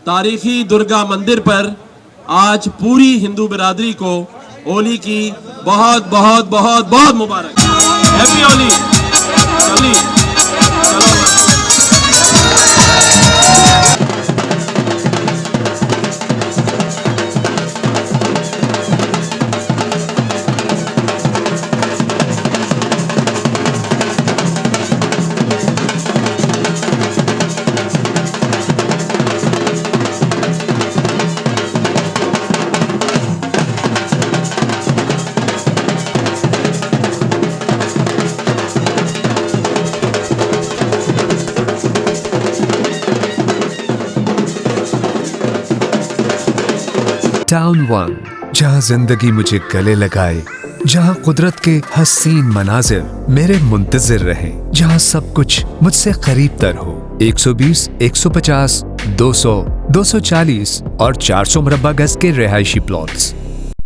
तारीखी दुर्गा मंदिर पर आज पूरी हिंदू बिरादरी को होली की बहुत बहुत बहुत बहुत मुबारक। हैप्पी होली। चलिए चलो। टाउन 1, जहाँ जिंदगी मुझे गले लगाए, जहाँ कुदरत के हसीन मनाजिर मेरे मुंतजिर रहे, जहाँ सब कुछ मुझसे करीब तर हो। 120, 150, 200, 240 और 400 मुरब्बा गज के रिहायशी प्लॉट्स।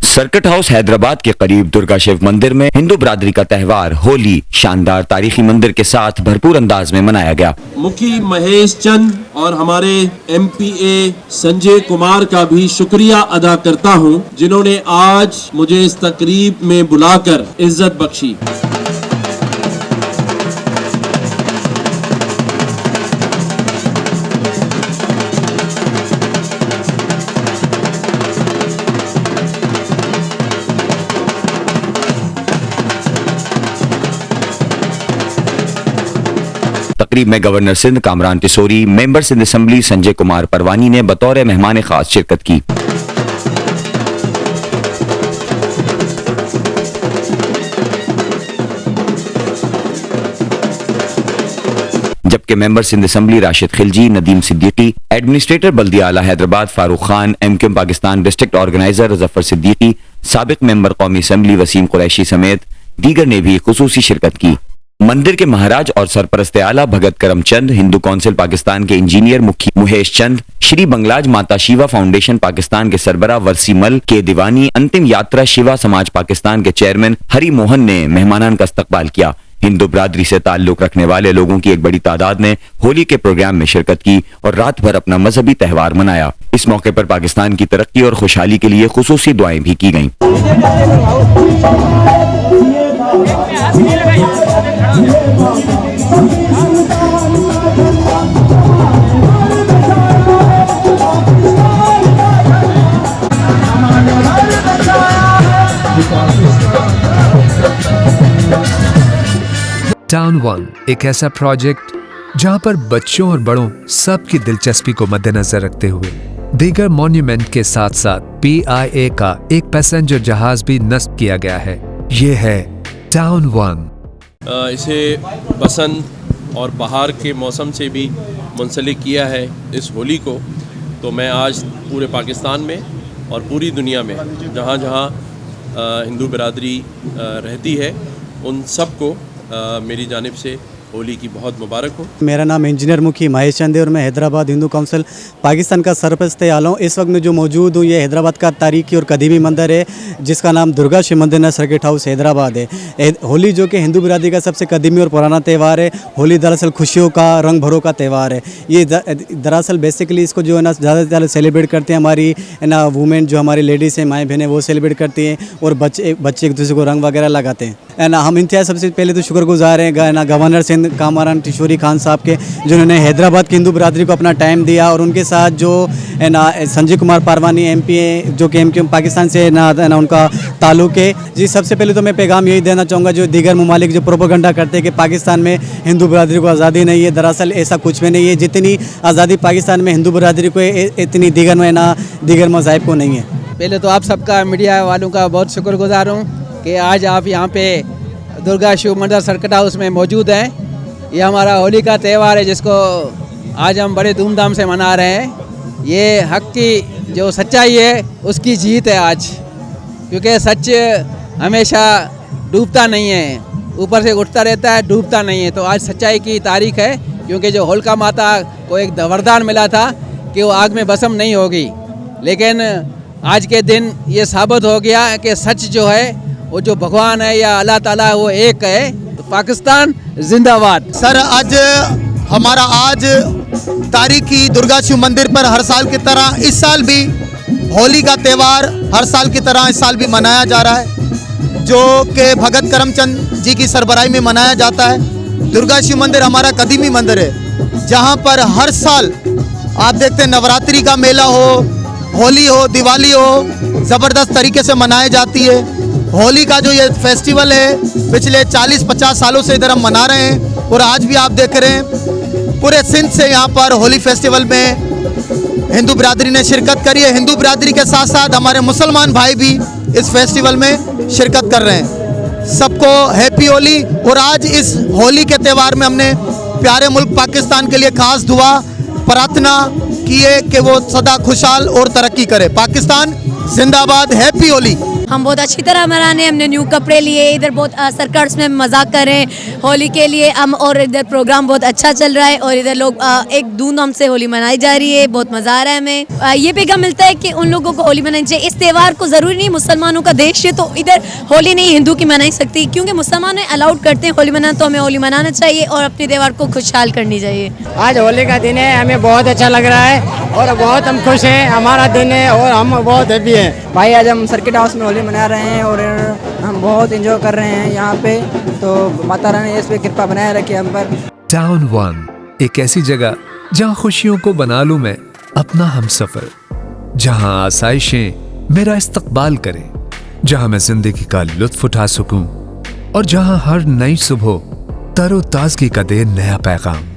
सर्किट हाउस हैदराबाद के करीब दुर्गा शिव मंदिर में हिंदू बिरादरी का त्योहार होली शानदार तारीखी मंदिर के साथ भरपूर अंदाज में मनाया गया। मुखी महेश चंद और हमारे MPA संजय कुमार का भी शुक्रिया अदा करता हूं, जिन्होंने आज मुझे इस तकरीब में बुलाकर इज्जत बख्शी। तकरीब में governor Sindh Kamran Tessori, member Sindh assembly Sanjay Kumar Parwani ने बतौर मेहमान खास शिरकत की। जबकि member Sindh assembly Rashid Khilji, Nadeem Siddiqui, administrator बल्दिया आला Hyderabad Farooq Khan, MQM Pakistan district organiser Zafar Siddiqui, साबिक मेंबर कौमी असेंबली वसीम कुरैशी समेत दीगर ने भी खुसूसी शिरकत की। मंदिर के महाराज और सरपरस्ते आला भगत करमचंद, हिंदू काउंसिल पाकिस्तान के इंजीनियर मुखी मुहेश चंद, श्री बंगलाज माता शिवा फाउंडेशन पाकिस्तान के सरबरा वर्सीमल के दीवानी, अंतिम यात्रा शिवा समाज पाकिस्तान के चेयरमैन हरि मोहन ने मेहमानान का इस्तकबाल किया। हिंदू बिरादरी से ताल्लुक रखने वाले लोगों की एक बड़ी तादाद ने होली के प्रोग्राम में शिरकत की और रात भर अपना मजहबी त्योहार मनाया। इस मौके पर पाकिस्तान की तरक्की और खुशहाली के लिए खुसूसी दुआएं भी की गईं। टाउन 1 एक ऐसा प्रोजेक्ट जहां पर बच्चों और बड़ों सबकी दिलचस्पी को मद्देनजर रखते हुए दीगर मॉन्यूमेंट के साथ साथ PIA का एक पैसेंजर जहाज भी नस्ब किया गया है। ये है टाउन 1। इसे बसंत और बहार के मौसम से भी मुंसलिक किया है इस होली को। तो मैं आज पूरे पाकिस्तान में और पूरी दुनिया में जहाँ जहाँ हिंदू बिरादरी रहती है उन सबको मेरी जानिब से होली की बहुत मुबारक हो। मेरा नाम इंजीनियर मुखी महेश चंद है और मैं हैदराबाद हिंदू काउंसिल पाकिस्तान का सरपरस्त आला हूँ। इस वक्त में जो मौजूद हूँ ये हैदराबाद का तारीखी और कदीमी मंदिर है जिसका नाम दुर्गा शिव मंदिर सर्किट हाउस हैदराबाद है। होली जो कि हिंदू बिरादरी का सबसे कदीमी और पुराना त्यौहार है। होली दरअसल खुशियों का, रंग भरों का त्यौहार है। ये दरअसल बेसिकली इसको जो है ना ज़्यादा से ज़्यादा सेलिब्रेट करते हैं हमारी ना वुमेन, जो हमारी लेडीज़ हैं, माएँ बहनें, वो सेलिब्रेट करती हैं और बच्चे एक दूसरे को रंग वगैरह लगाते हैं ना। हम इंतहा सबसे पहले तो शुक्रगुजार हैं ना गवर्नर सिंध कामरान तिसोरी खान साहब के, जिन्होंने हैदराबाद की हिंदू बिरादरी को अपना टाइम दिया, और उनके साथ जो है ना संजय कुमार परवानी MPA जो कि MQM पाकिस्तान से ना उनका ताल्लुक है। जी सबसे पहले तो मैं पैगाम यही देना चाहूँगा जो दीगर ममालिक जो प्रोपेगेंडा करते हैं कि पाकिस्तान में हिंदू बिरादरी को आज़ादी नहीं है, दरअसल ऐसा कुछ भी नहीं है। जितनी आज़ादी पाकिस्तान में हिंदू बिरादरी को इतनी दीगर में ना दीगर मज़ाहिब को नहीं है। पहले तो आप सबका मीडिया वालों का बहुत शुक्रगुजार हूँ कि आज आप यहाँ पे दुर्गा शिव मंदिर सर्किट हाउस में मौजूद हैं। ये हमारा होली का त्यौहार है जिसको आज हम बड़े धूमधाम से मना रहे हैं। ये हक की जो सच्चाई है उसकी जीत है आज, क्योंकि सच हमेशा डूबता नहीं है, ऊपर से उठता रहता है, डूबता नहीं है। तो आज सच्चाई की तारीख है, क्योंकि जो होलिका माता को एक वरदान मिला था कि वो आग में भस्म नहीं होगी, लेकिन आज के दिन ये साबित हो गया कि सच जो है वो जो भगवान है या अल्लाह ताला वो एक है। तो पाकिस्तान जिंदाबाद। सर आज हमारा तारीखी दुर्गा शिव मंदिर पर हर साल की तरह इस साल भी होली का त्यौहार हर साल की तरह इस साल भी मनाया जा रहा है, जो कि भगत करमचंद जी की सरबराही में मनाया जाता है। दुर्गा शिव मंदिर हमारा कदीमी मंदिर है, जहाँ पर हर साल आप देखते हैं नवरात्रि का मेला हो, होली हो, दिवाली हो, ज़बरदस्त तरीके से मनाई जाती है। होली का जो ये फेस्टिवल है पिछले 40-50 सालों से इधर हम मना रहे हैं और आज भी आप देख रहे हैं पूरे सिंध से यहाँ पर होली फेस्टिवल में हिंदू बिरादरी ने शिरकत करी है। हिंदू बिरादरी के साथ साथ हमारे मुसलमान भाई भी इस फेस्टिवल में शिरकत कर रहे हैं। सबको हैप्पी होली। और आज इस होली के त्यौहार में हमने प्यारे मुल्क पाकिस्तान के लिए खास दुआ प्रार्थना की है कि वो सदा खुशहाल और तरक्की करे। पाकिस्तान जिंदाबाद, हैप्पी होली। हम बहुत अच्छी तरह मनाने, हमने न्यू कपड़े लिए, इधर बहुत सर्कट्स में मजाक कर रहे हैं होली के लिए हम, और इधर प्रोग्राम बहुत अच्छा चल रहा है और इधर लोग एक धूमधाम से होली मनाई जा रही है। बहुत मज़ा आ रहा है हमें। ये पैगाम मिलता है कि उन लोगों को होली मनानी चाहिए। इस त्यौहार को ज़रूरी नहीं मुसलमानों का देश है तो इधर होली नहीं हिंदू की मनाई सकती, क्योंकि मुसलमान अलाउड करते हैं होली मनाना, तो हमें होली मनाना चाहिए और अपने त्यौहार को खुशहाल करनी चाहिए। आज होली का दिन है, हमें बहुत अच्छा लग रहा है और बहुत हम खुश हैं। हमारा दिन है और हम बहुत हैप्पी हैं। भाई आज हम सर्किट हाउस में होली मना रहे हैं और हम बहुत एंजॉय कर रहे हैं यहाँ पे, तो माता रानी इस पे कृपा बनाए रखे हम पर। टाउन वन, एक ऐसी जगह जहाँ खुशियों को बना लूं मैं अपना हमसफर, जहाँ आसाइशें मेरा इस्तकबाल करें, जहाँ मैं जिंदगी का लुत्फ उठा सकूं और जहाँ हर नई सुबह तरोताजगी का दे नया पैगाम।